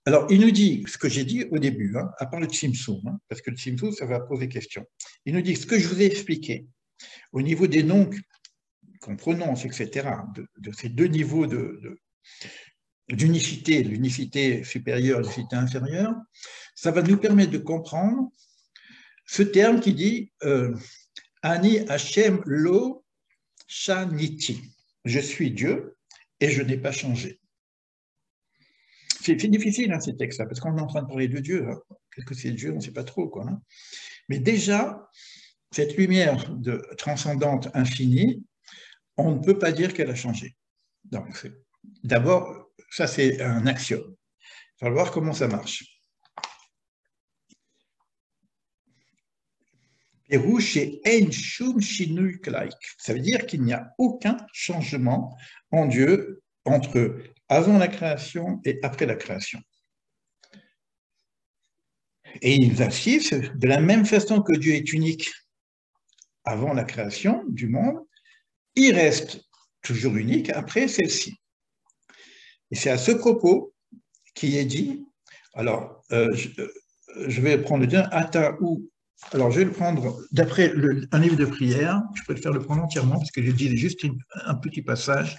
Alors, il nous dit ce que j'ai dit au début, hein, à part le Tsimsum, hein, parce que le Tsimsum, ça va poser question. Il nous dit ce que je vous ai expliqué au niveau des noms qu'on prononce, etc., de ces deux niveaux d'unicité, l'unicité supérieure, l'unicité inférieure, ça va nous permettre de comprendre ce terme qui dit Ani Hashem Lo Shaniti. Je suis Dieu et je n'ai pas changé. C'est difficile, hein, ces textes-là, parce qu'on est en train de parler de Dieu. Hein. Qu'est-ce que c'est Dieu? On ne sait pas trop, quoi. Hein. Mais déjà, cette lumière transcendante infinie, on ne peut pas dire qu'elle a changé. D'abord, ça c'est un axiome. Il va voir comment ça marche. Ça veut dire qu'il n'y a aucun changement en Dieu entre avant la création et après la création. Et il insiste, de la même façon que Dieu est unique avant la création du monde, il reste toujours unique après celle-ci. Et c'est à ce propos qu'il est dit, alors je vais prendre le terme Ataou. Alors je vais le prendre d'après un livre de prière, je préfère le prendre entièrement parce que je dis juste un petit passage.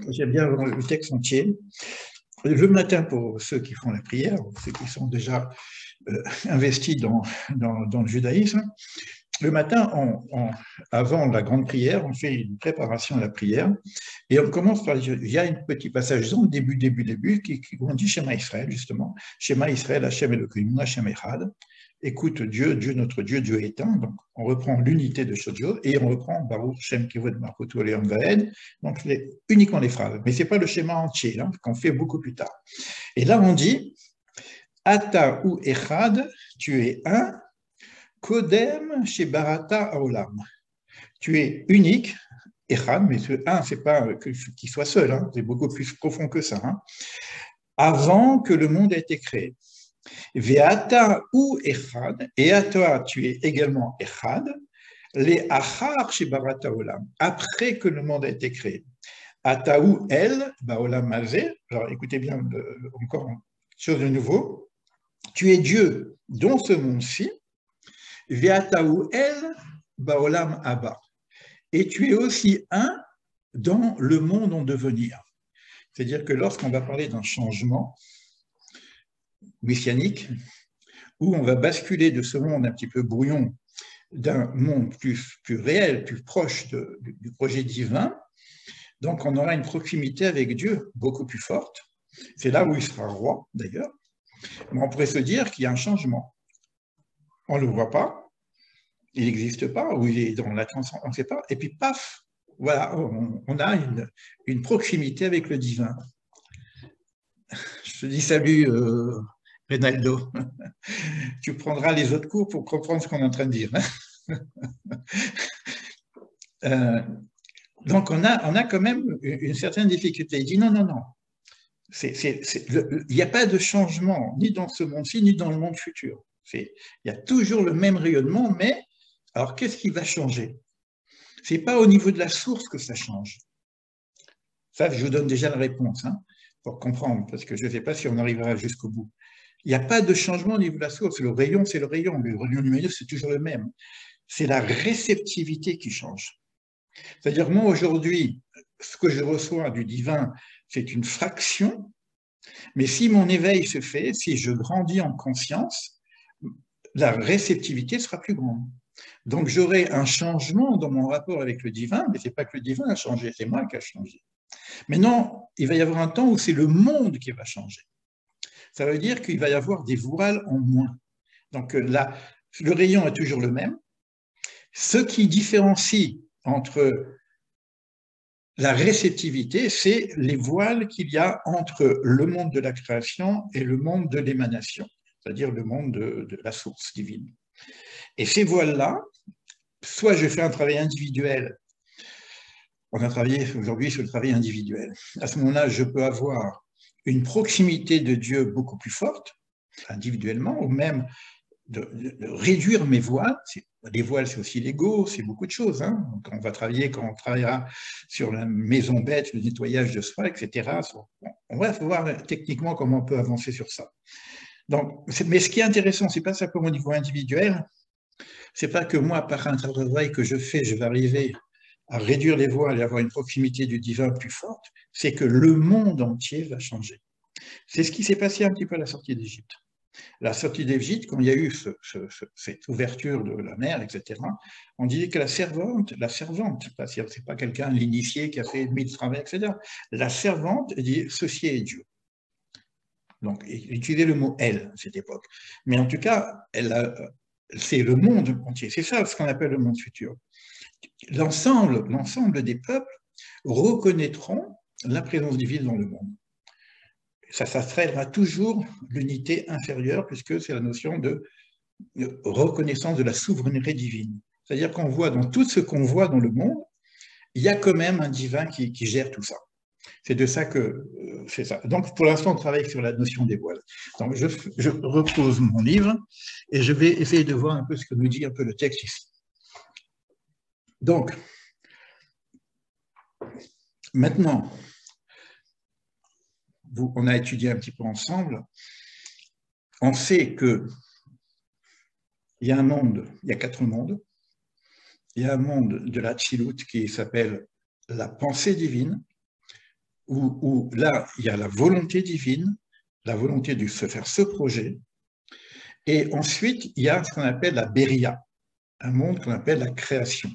J'aime bien le texte entier. Le matin, pour ceux qui font la prière, ceux qui sont déjà investis dans le judaïsme, le matin, avant la grande prière, on fait une préparation à la prière et on commence par, il y a un petit passage dans le début, où on dit Shema Israël, justement. Shema Israël, Hashem Elokeinu, Hashem Echad. Écoute Dieu, Dieu notre Dieu, Dieu est un. Donc, on reprend l'unité de ce Dieu et on reprend Baruch Shem Kivod Malchuto Leon Vaed. Donc, uniquement les phrases. Mais ce n'est pas le schéma entier, hein, qu'on fait beaucoup plus tard. Et là, on dit Ata ou Echad, tu es un. Kodem chez Barata Aolam. Tu es unique, Echad, mais ce un, c'est pas qu'il soit seul, hein, c'est beaucoup plus profond que ça. Hein, avant que le monde ait été créé. Veata ou Echad, et à toi, tu es également Echad, les Achar chez Barata Olam, après que le monde a été créé. Ataou El, Baolam Mazé, alors écoutez bien encore une chose de nouveau, tu es Dieu dans ce monde-ci, Veataou El Baolam Abba. Et tu es aussi un dans le monde en devenir. C'est-à-dire que lorsqu'on va parler d'un changement messianique, où on va basculer de ce monde un petit peu brouillon d'un monde plus réel, plus proche du projet divin, donc on aura une proximité avec Dieu beaucoup plus forte. C'est là où il sera roi, d'ailleurs. Mais on pourrait se dire qu'il y a un changement. On ne le voit pas, il n'existe pas, ou il est dans la transcendance, on ne sait pas, et puis paf, voilà, on a une proximité avec le divin. Je te dis salut, Reynaldo. Tu prendras les autres cours pour comprendre ce qu'on est en train de dire. Donc, on a quand même une certaine difficulté. Il dit non. Il n'y a pas de changement, ni dans ce monde-ci, ni dans le monde futur. Il y a toujours le même rayonnement, mais alors qu'est-ce qui va changer? Ce n'est pas au niveau de la source que ça change. Ça, je vous donne déjà la réponse, hein, pour comprendre, parce que je ne sais pas si on arrivera jusqu'au bout. Il n'y a pas de changement au niveau de la source. Le rayon, c'est le rayon. Le rayon lumineux, c'est toujours le même. C'est la réceptivité qui change. C'est-à-dire, moi, aujourd'hui, ce que je reçois du divin, c'est une fraction, mais si mon éveil se fait, si je grandis en conscience, la réceptivité sera plus grande. Donc, j'aurai un changement dans mon rapport avec le divin, mais ce n'est pas que le divin a changé, c'est moi qui a changé. Maintenant, il va y avoir un temps où c'est le monde qui va changer. Ça veut dire qu'il va y avoir des voiles en moins. Donc là, le rayon est toujours le même. Ce qui différencie entre la réceptivité, c'est les voiles qu'il y a entre le monde de la création et le monde de l'émanation, c'est-à-dire le monde de la source divine. Et ces voiles-là, soit je fais un travail individuel, on a travaillé aujourd'hui sur le travail individuel. À ce moment-là, je peux avoir une proximité de Dieu beaucoup plus forte, individuellement, ou même de réduire mes voiles, c'est Les voiles, c'est aussi l'ego, c'est beaucoup de choses. Hein. Quand on travaillera sur la maison bête, le nettoyage de soi, etc., on va voir techniquement comment on peut avancer sur ça. Donc, mais ce qui est intéressant, c'est pas simplement au niveau individuel, c'est pas que moi, par un travail que je fais, je vais arriver à réduire les voiles et avoir une proximité du divin plus forte, c'est que le monde entier va changer. C'est ce qui s'est passé un petit peu à la sortie d'Égypte. La sortie d'Égypte, quand il y a eu cette ouverture de la mer, etc., on disait que la servante, c'est pas quelqu'un, l'initié qui a fait 1000 travers, etc. La servante dit ceci est Dieu. Donc, il utilisait le mot elle à cette époque. Mais en tout cas, c'est le monde entier. C'est ça ce qu'on appelle le monde futur. L'ensemble des peuples reconnaîtront la présence divine dans le monde. Ça s'attraira toujours l'unité inférieure, puisque c'est la notion de reconnaissance de la souveraineté divine. C'est-à-dire qu'on voit dans tout ce qu'on voit dans le monde, il y a quand même un divin qui gère tout ça. C'est de ça que c'est ça. Donc, pour l'instant, on travaille sur la notion des voiles. Donc, je repose mon livre et je vais essayer de voir un peu ce que nous dit un peu le texte ici. Donc, maintenant, on a étudié un petit peu ensemble. On sait que il y a un monde, il y a 4 mondes. Il y a un monde de la Tzilut qui s'appelle la pensée divine, où là, il y a la volonté divine, la volonté de se faire ce projet. Et ensuite, il y a ce qu'on appelle la Beria, un monde qu'on appelle la création.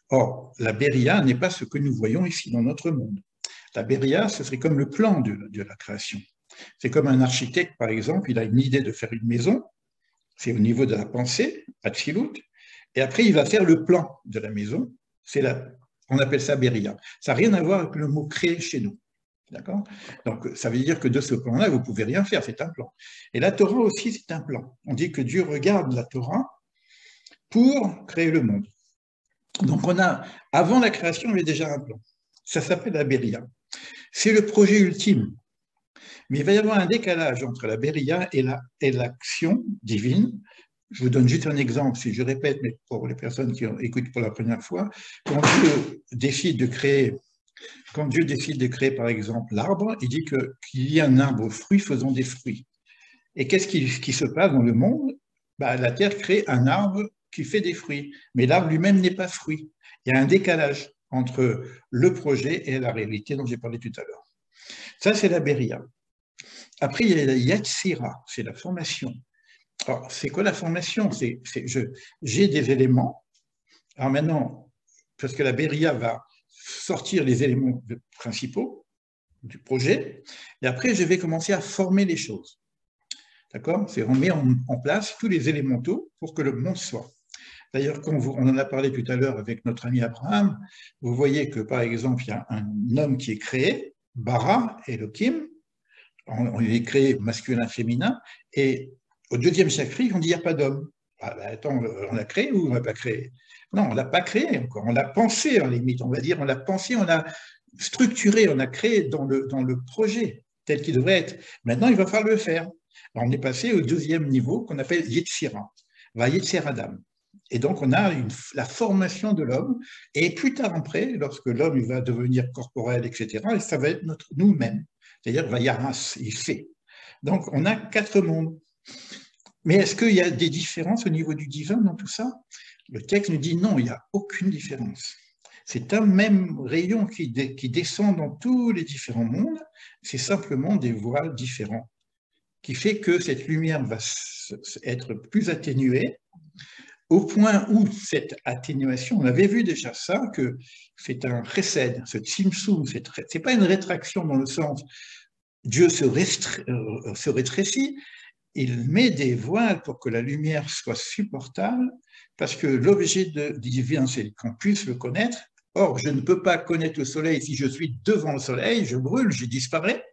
Or, la Beria n'est pas ce que nous voyons ici dans notre monde. La Beria, ce serait comme le plan de la création. C'est comme un architecte, par exemple, il a une idée de faire une maison, c'est au niveau de la pensée, Atzilut, et après il va faire le plan de la maison, on appelle ça Beria. Ça n'a rien à voir avec le mot créer chez nous. D'accord? Donc, ça veut dire que de ce plan-là, vous ne pouvez rien faire, c'est un plan. Et la Torah aussi, c'est un plan. On dit que Dieu regarde la Torah pour créer le monde. Donc, avant la création, il y avait déjà un plan. Ça s'appelle la Beria. C'est le projet ultime. Mais il va y avoir un décalage entre la Beria et l'action divine. Je vous donne juste un exemple, si je répète, mais pour les personnes qui écoutent pour la première fois, quand Dieu décide de créer, par exemple, l'arbre, il dit qu'il y a un arbre fruit faisant des fruits. Et qu'est-ce qui se passe dans le monde? La terre crée un arbre qui fait des fruits, mais l'arbre lui-même n'est pas fruit. Il y a un décalage entre le projet et la réalité dont j'ai parlé tout à l'heure. Ça, c'est la Beria. Après, il y a la Yatsira, c'est la formation. Alors, c'est quoi la formation? J'ai des éléments. Alors maintenant, parce que la Beria va sortir les éléments principaux du projet, et après, je vais commencer à former les choses. D'accord? On met en place tous les élémentaux pour que le monde soit. D'ailleurs, on en a parlé tout à l'heure avec notre ami Abraham, vous voyez que, par exemple, il y a un homme qui est créé, Bara, Elohim, on est créé masculin, féminin, et au 2e chapitre, on dit il n'y a pas d'homme. Attends, on l'a créé ou on ne l'a pas créé? Non, on ne l'a pas créé encore, on l'a pensé en limite, on va dire, on l'a pensé, on l'a structuré, on l'a créé dans le projet tel qu'il devrait être. Maintenant, il va falloir le faire. Alors, on est passé au 2e niveau qu'on appelle Yetzira, va Yetzer Adam. Et donc, on a la formation de l'homme, et plus tard après, lorsque l'homme va devenir corporel, etc., ça va être nous-mêmes. C'est-à-dire, Vayaras, il fait. Donc, on a 4 mondes. Mais est-ce qu'il y a des différences au niveau du divin dans tout ça? Le texte nous dit non, il n'y a aucune différence. C'est un même rayon qui descend dans tous les différents mondes, c'est simplement des voiles différents, qui fait que cette lumière va être plus atténuée, au point où cette atténuation, on avait vu déjà ça, que c'est un chesed, ce tzimtzum, c'est pas une rétraction dans le sens Dieu se rétrécit, il met des voiles pour que la lumière soit supportable, parce que l'objet divin, c'est qu'on puisse le connaître. Or, je ne peux pas connaître le soleil si je suis devant le soleil, je brûle, je disparais.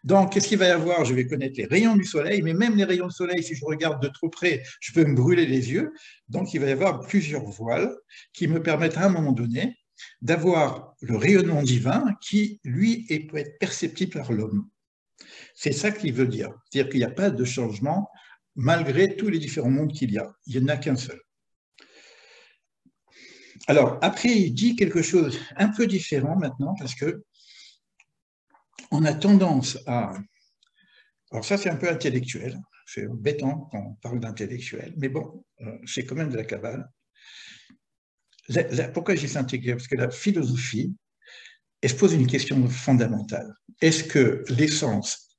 Donc, qu'est-ce qu'il va y avoir? Je vais connaître les rayons du soleil, mais même les rayons du soleil, si je regarde de trop près, je peux me brûler les yeux. Donc, il va y avoir plusieurs voiles qui me permettent à un moment donné d'avoir le rayonnement divin qui, lui, peut être perceptible par l'homme. C'est ça qu'il veut dire. C'est-à-dire qu'il n'y a pas de changement malgré tous les différents mondes qu'il y a. Il n'y en a qu'un seul. Alors, après, il dit quelque chose un peu différent maintenant, parce que on a tendance à... Alors ça, c'est un peu intellectuel, c'est embêtant quand on parle d'intellectuel, mais bon, c'est quand même de la Kabbale. Pourquoi j'ai dit intellectuel? Parce que la philosophie, elle se pose une question fondamentale. Est-ce que l'essence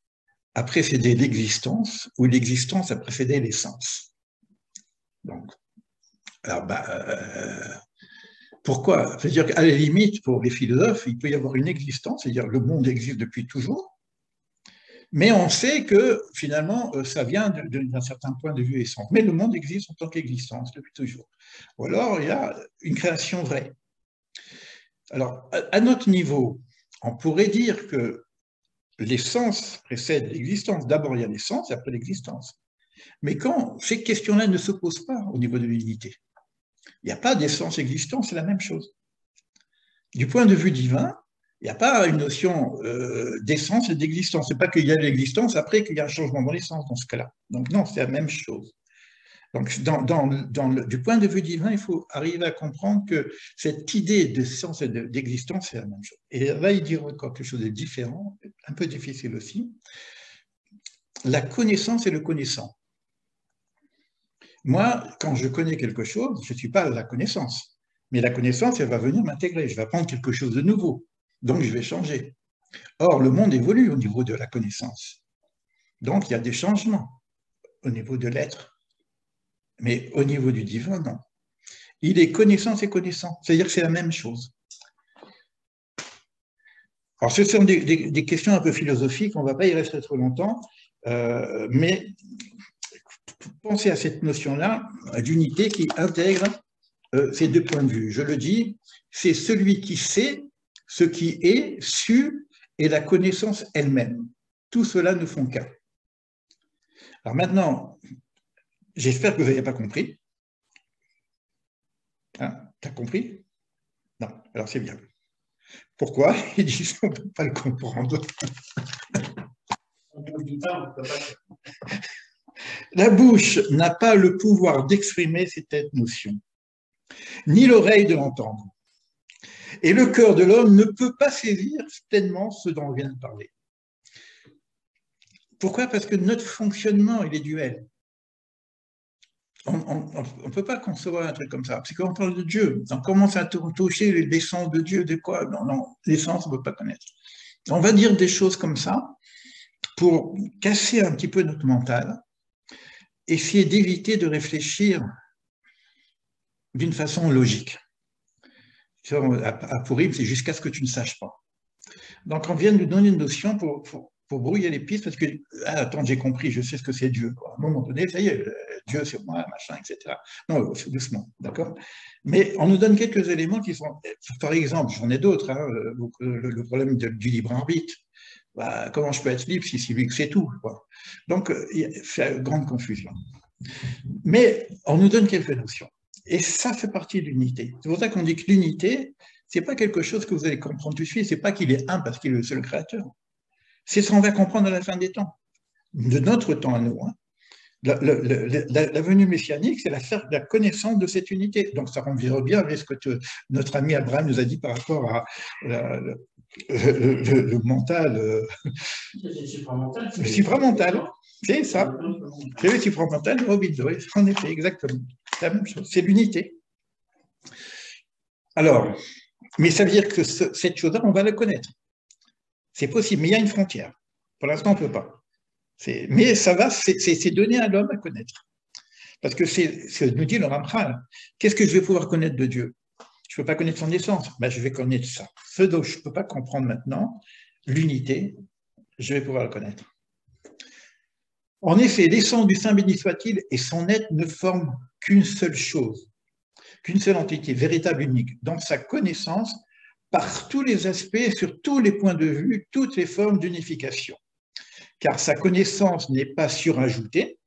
a précédé l'existence ou l'existence a précédé l'essence? Donc, alors, pourquoi? C'est-à-dire qu'à la limite, pour les philosophes, il peut y avoir une existence, c'est-à-dire le monde existe depuis toujours, mais on sait que finalement, ça vient d'un certain point de vue essence. Mais le monde existe en tant qu'existence depuis toujours. Ou alors, il y a une création vraie. Alors, à notre niveau, on pourrait dire que l'essence précède l'existence. D'abord, il y a l'essence et après l'existence. Mais quand ces questions-là ne se posent pas au niveau de l'unité, il n'y a pas d'essence-existence, c'est la même chose. Du point de vue divin, il n'y a pas une notion d'essence et d'existence. Ce n'est pas qu'il y a l'existence après qu'il y a un changement dans l'essence dans ce cas-là. Donc non, c'est la même chose. Donc du point de vue divin, il faut arriver à comprendre que cette idée de sens et d'existence, c'est la même chose. Et là, il dit encore quelque chose de différent, un peu difficile aussi. La connaissance et le connaissant. Moi, quand je connais quelque chose, je ne suis pas la connaissance. Mais la connaissance, elle va venir m'intégrer. Je vais apprendre quelque chose de nouveau. Donc, je vais changer. Or, le monde évolue au niveau de la connaissance. Donc, il y a des changements au niveau de l'être. Mais au niveau du divin, non. Il est connaissance et connaissant. C'est-à-dire que c'est la même chose. Alors, ce sont des questions un peu philosophiques. On ne va pas y rester trop longtemps. Mais pensez à cette notion-là d'unité qui intègre ces deux points de vue. Je le dis, c'est celui qui sait ce qui est su et la connaissance elle-même. Tout cela ne font qu'un. Alors maintenant, j'espère que vous n'avez pas compris. Hein, t'as compris? Non, alors c'est bien. Pourquoi? Ils disent qu'on ne peut pas le comprendre. La bouche n'a pas le pouvoir d'exprimer cette notion, ni l'oreille de l'entendre. Et le cœur de l'homme ne peut pas saisir pleinement ce dont on vient de parler. Pourquoi? Parce que notre fonctionnement, il est duel. On ne peut pas concevoir un truc comme ça. C'est quand on parle de Dieu, on commence à toucher l'essence de Dieu, de quoi? Non, non, l'essence, on ne peut pas connaître. On va dire des choses comme ça pour casser un petit peu notre mental, essayer d'éviter de réfléchir d'une façon logique. À Pourim, c'est jusqu'à ce que tu ne saches pas. Donc, on vient de nous donner une notion pour brouiller les pistes, parce que, attends, j'ai compris, je sais ce que c'est Dieu. Quoi. À un moment donné, ça y est, Dieu, c'est moi, machin, etc. Non, doucement, d'accord? Mais on nous donne quelques éléments qui sont, par exemple, j'en ai d'autres, hein, le problème du libre arbitre. Bah, comment je peux être libre si c'est lui que c'est tout, quoi. Donc, c'est une grande confusion. Mais on nous donne quelques notions. Et ça fait partie de l'unité. C'est pour ça qu'on dit que l'unité, c'est pas quelque chose que vous allez comprendre tout de suite. C'est pas qu'il est un parce qu'il est le seul créateur. C'est ce qu'on va comprendre à la fin des temps, de notre temps à nous. Hein. La venue messianique, c'est la connaissance de cette unité. Donc ça revient bien avec ce que notre ami Abraham nous a dit par rapport à le mental. Le supramental, c'est ça. C'est le supramental de Robin, oui, en effet, exactement. C'est la même chose, c'est l'unité. Alors, mais ça veut dire que cette chose-là, on va la connaître. C'est possible, mais il y a une frontière. Pour l'instant, on ne peut pas. Mais ça va, c'est donné à l'homme à connaître. Parce que c'est nous dit le Ramchal. Qu'est-ce que je vais pouvoir connaître de Dieu? Je ne peux pas connaître son essence. Ben, je vais connaître ça. Ce dont je ne peux pas comprendre maintenant, l'unité, je vais pouvoir le connaître. En effet, l'essence du Saint béni soit-il et son être ne forment qu'une seule chose, qu'une seule entité, véritable, unique, dans sa connaissance, par tous les aspects, sur tous les points de vue, toutes les formes d'unification. Car sa connaissance n'est pas surajoutée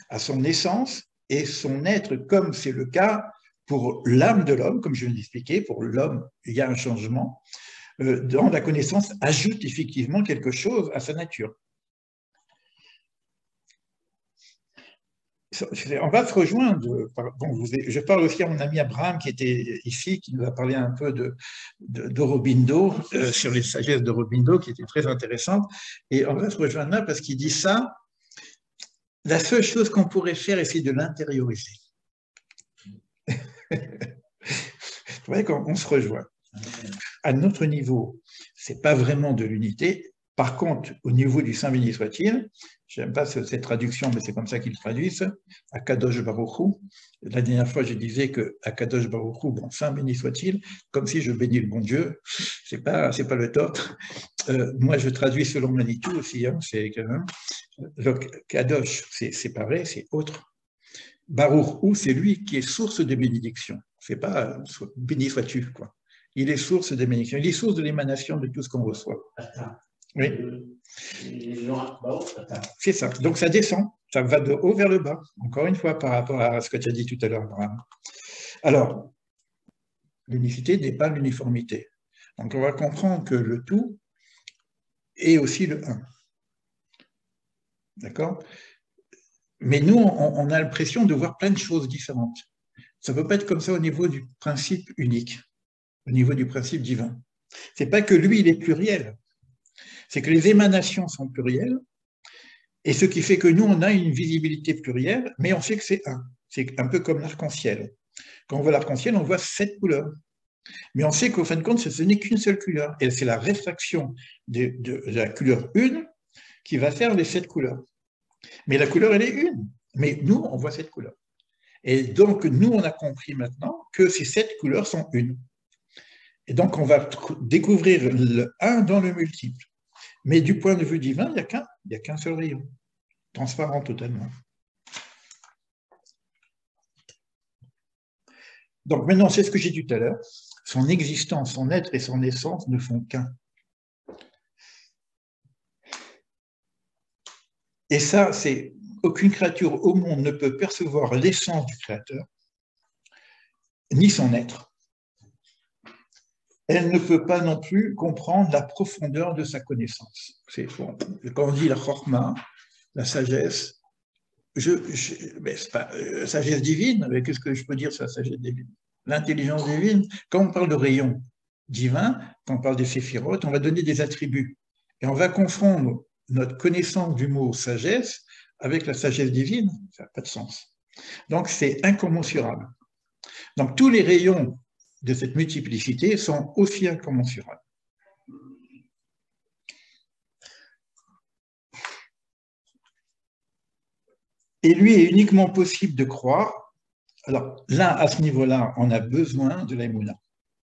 à son essence et son être, comme c'est le cas pour l'âme de l'homme, comme je viens d'expliquer, pour l'homme, il y a un changement, dans la connaissance ajoute effectivement quelque chose à sa nature. on va se rejoindre. Bon, je parle aussi à mon ami Abraham qui était ici, qui nous a parlé un peu d'Aurobindo, sur les sagesses d'Aurobindo, qui était très intéressante. Et on va se rejoindre là parce qu'il dit ça. La seule chose qu'on pourrait faire, c'est de l'intérioriser. Vous voyez qu'on se rejoint. À notre niveau, ce n'est pas vraiment de l'unité. Par contre, au niveau du Saint béni soit-il, je n'aime pas cette traduction, mais c'est comme ça qu'ils traduisent, Akadosh Baruch Hu. La dernière fois, je disais que Akadosh Baruch Hu, bon, Saint béni soit-il, comme si je bénis le bon Dieu, c'est pas le top. Moi, je traduis selon Manitou aussi, hein, c'est quand même. Donc, Kadosh, c'est séparé, c'est autre. Baruch Hu, c'est lui qui est source de bénédiction. C'est pas béni sois-tu, quoi. Il est source de bénédiction. Il est source de l'émanation de tout ce qu'on reçoit. Oui. C'est ça. Donc ça descend. Ça va de haut vers le bas. Encore une fois, par rapport à ce que tu as dit tout à l'heure, Abraham. Alors, l'unicité n'est pas l'uniformité. Donc on va comprendre que le tout est aussi le un. D'accord? Mais nous, on a l'impression de voir plein de choses différentes. Ça ne peut pas être comme ça au niveau du principe unique, au niveau du principe divin. Ce n'est pas que lui, il est pluriel. C'est que les émanations sont plurielles, et ce qui fait que nous, on a une visibilité plurielle, mais on sait que c'est un. C'est un peu comme l'arc-en-ciel. Quand on voit l'arc-en-ciel, on voit 7 couleurs. Mais on sait qu'au fin de compte, ce n'est qu'une seule couleur. Et c'est la réfraction de la couleur 1 qui va faire les 7 couleurs. Mais la couleur, elle est une. Mais nous, on voit 7 couleurs. Et donc, nous, on a compris maintenant que ces 7 couleurs sont une. Et donc, on va découvrir le 1 dans le multiple. Mais du point de vue divin, il n'y a qu'un seul rayon, transparent totalement. Donc maintenant, c'est ce que j'ai dit tout à l'heure, son existence, son être et son essence ne font qu'un. Et ça, c'est aucune créature au monde ne peut percevoir l'essence du Créateur, ni son être. Elle ne peut pas non plus comprendre la profondeur de sa connaissance. Bon, quand on dit la chorma, la sagesse, c'est pas sagesse divine, mais qu'est-ce que je peux dire sur la sagesse divine? L'intelligence divine, quand on parle de rayon divin, quand on parle des séphirotes, on va donner des attributs. Et on va confondre notre connaissance du mot sagesse avec la sagesse divine, ça n'a pas de sens. Donc c'est incommensurable. Donc tous les rayons de cette multiplicité sont aussi incommensurables. Et lui est uniquement possible de croire. Alors là, à ce niveau-là, on a besoin de l'aïmouna.